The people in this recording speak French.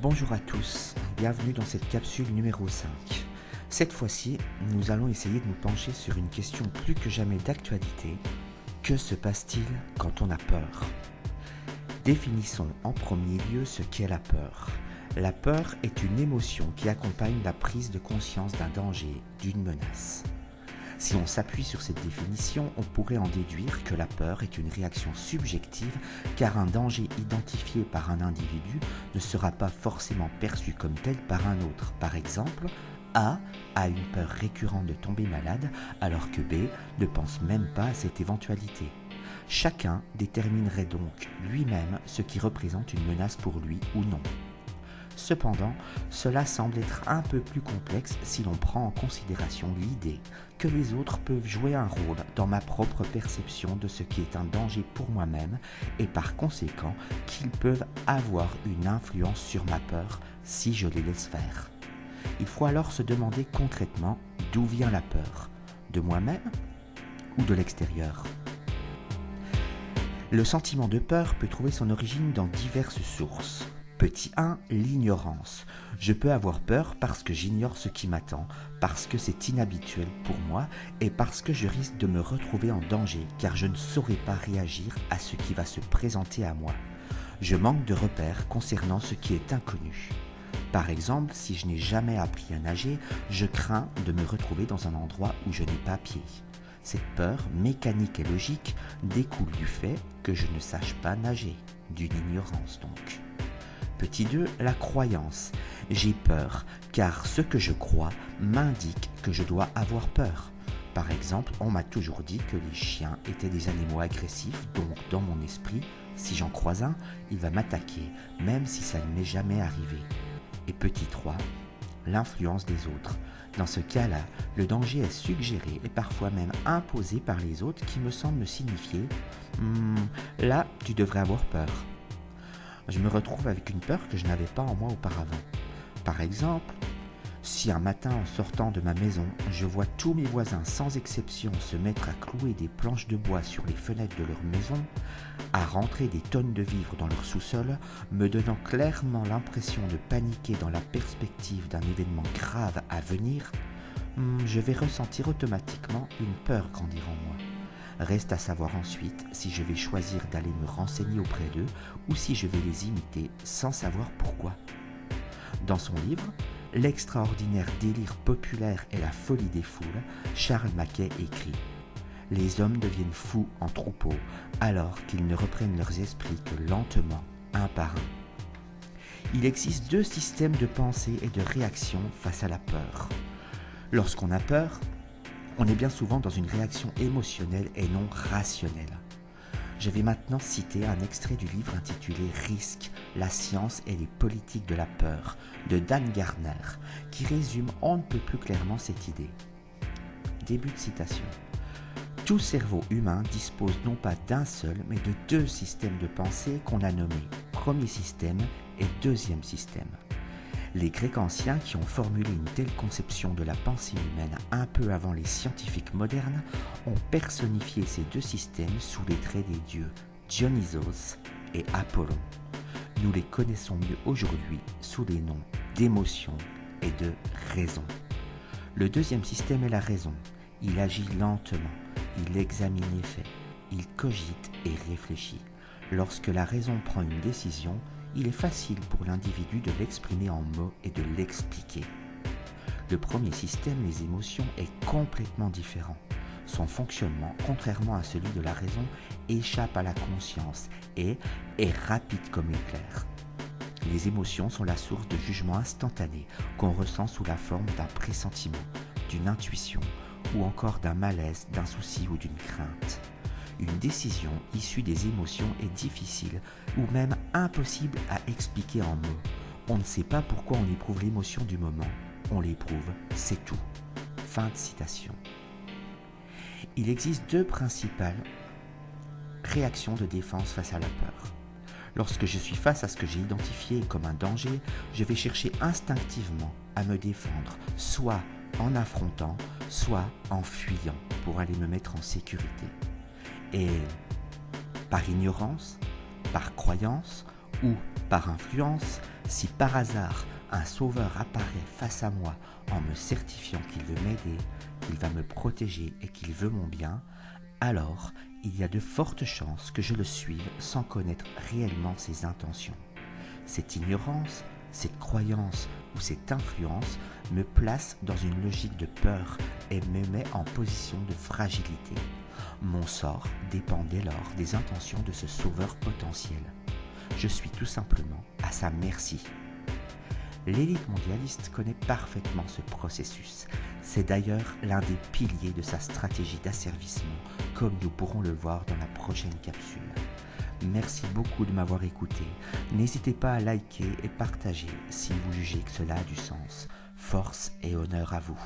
Bonjour à tous, bienvenue dans cette capsule numéro 5. Cette fois-ci, nous allons essayer de nous pencher sur une question plus que jamais d'actualité. Que se passe-t-il quand on a peur ? Définissons en premier lieu ce qu'est la peur. La peur est une émotion qui accompagne la prise de conscience d'un danger, d'une menace. Si on s'appuie sur cette définition, on pourrait en déduire que la peur est une réaction subjective car un danger identifié par un individu ne sera pas forcément perçu comme tel par un autre. Par exemple, A a une peur récurrente de tomber malade alors que B ne pense même pas à cette éventualité. Chacun déterminerait donc lui-même ce qui représente une menace pour lui ou non. Cependant, cela semble être un peu plus complexe si l'on prend en considération l'idée que les autres peuvent jouer un rôle dans ma propre perception de ce qui est un danger pour moi-même et par conséquent qu'ils peuvent avoir une influence sur ma peur si je les laisse faire. Il faut alors se demander concrètement d'où vient la peur, de moi-même ou de l'extérieur. Le sentiment de peur peut trouver son origine dans diverses sources. Petit 1, l'ignorance. Je peux avoir peur parce que j'ignore ce qui m'attend, parce que c'est inhabituel pour moi et parce que je risque de me retrouver en danger car je ne saurais pas réagir à ce qui va se présenter à moi. Je manque de repères concernant ce qui est inconnu. Par exemple, si je n'ai jamais appris à nager, je crains de me retrouver dans un endroit où je n'ai pas pied. Cette peur, mécanique et logique, découle du fait que je ne sache pas nager, d'une ignorance donc. Petit 2, la croyance. J'ai peur car ce que je crois m'indique que je dois avoir peur. Par exemple, on m'a toujours dit que les chiens étaient des animaux agressifs, donc dans mon esprit, si j'en croise un, il va m'attaquer, même si ça ne m'est jamais arrivé. Et petit 3, l'influence des autres. Dans ce cas-là, le danger est suggéré et parfois même imposé par les autres qui me semblent me signifier « là, tu devrais avoir peur ». Je me retrouve avec une peur que je n'avais pas en moi auparavant. Par exemple, si un matin en sortant de ma maison, je vois tous mes voisins sans exception se mettre à clouer des planches de bois sur les fenêtres de leur maison, à rentrer des tonnes de vivres dans leur sous-sol, me donnant clairement l'impression de paniquer dans la perspective d'un événement grave à venir, je vais ressentir automatiquement une peur grandir en moi. Reste à savoir ensuite si je vais choisir d'aller me renseigner auprès d'eux ou si je vais les imiter sans savoir pourquoi. Dans son livre « L'extraordinaire délire populaire et la folie des foules », Charles Mackay écrit « Les hommes deviennent fous en troupeau alors qu'ils ne reprennent leurs esprits que lentement, un par un. » Il existe deux systèmes de pensée et de réaction face à la peur. Lorsqu'on a peur, on est bien souvent dans une réaction émotionnelle et non rationnelle. Je vais maintenant citer un extrait du livre intitulé « Risque, la science et les politiques de la peur » de Dan Gardner, qui résume on ne peut plus clairement cette idée. Début de citation. Tout cerveau humain dispose non pas d'un seul, mais de deux systèmes de pensée qu'on a nommés premier système et deuxième système. Les Grecs anciens qui ont formulé une telle conception de la pensée humaine un peu avant les scientifiques modernes ont personnifié ces deux systèmes sous les traits des dieux Dionysos et Apollon. Nous les connaissons mieux aujourd'hui sous les noms d'émotion et de raison. Le deuxième système est la raison. Il agit lentement, il examine les faits, il cogite et réfléchit. Lorsque la raison prend une décision, il est facile pour l'individu de l'exprimer en mots et de l'expliquer. Le premier système, les émotions, est complètement différent. Son fonctionnement, contrairement à celui de la raison, échappe à la conscience et est rapide comme l'éclair. Les émotions sont la source de jugements instantanés qu'on ressent sous la forme d'un pressentiment, d'une intuition ou encore d'un malaise, d'un souci ou d'une crainte. Une décision issue des émotions est difficile ou même impossible à expliquer en mots. On ne sait pas pourquoi on éprouve l'émotion du moment. On l'éprouve, c'est tout. Fin de citation. Il existe deux principales réactions de défense face à la peur. Lorsque je suis face à ce que j'ai identifié comme un danger, je vais chercher instinctivement à me défendre, soit en affrontant, soit en fuyant pour aller me mettre en sécurité. Et par ignorance, par croyance Ou, par influence, si par hasard un sauveur apparaît face à moi en me certifiant qu'il veut m'aider, qu'il va me protéger et qu'il veut mon bien, alors il y a de fortes chances que je le suive sans connaître réellement ses intentions. Cette ignorance, cette croyance ou cette influence me place dans une logique de peur et me met en position de fragilité. Mon sort dépend dès lors des intentions de ce sauveur potentiel. Je suis tout simplement à sa merci. L'élite mondialiste connaît parfaitement ce processus. C'est d'ailleurs l'un des piliers de sa stratégie d'asservissement, comme nous pourrons le voir dans la prochaine capsule. Merci beaucoup de m'avoir écouté. N'hésitez pas à liker et partager si vous jugez que cela a du sens. Force et honneur à vous.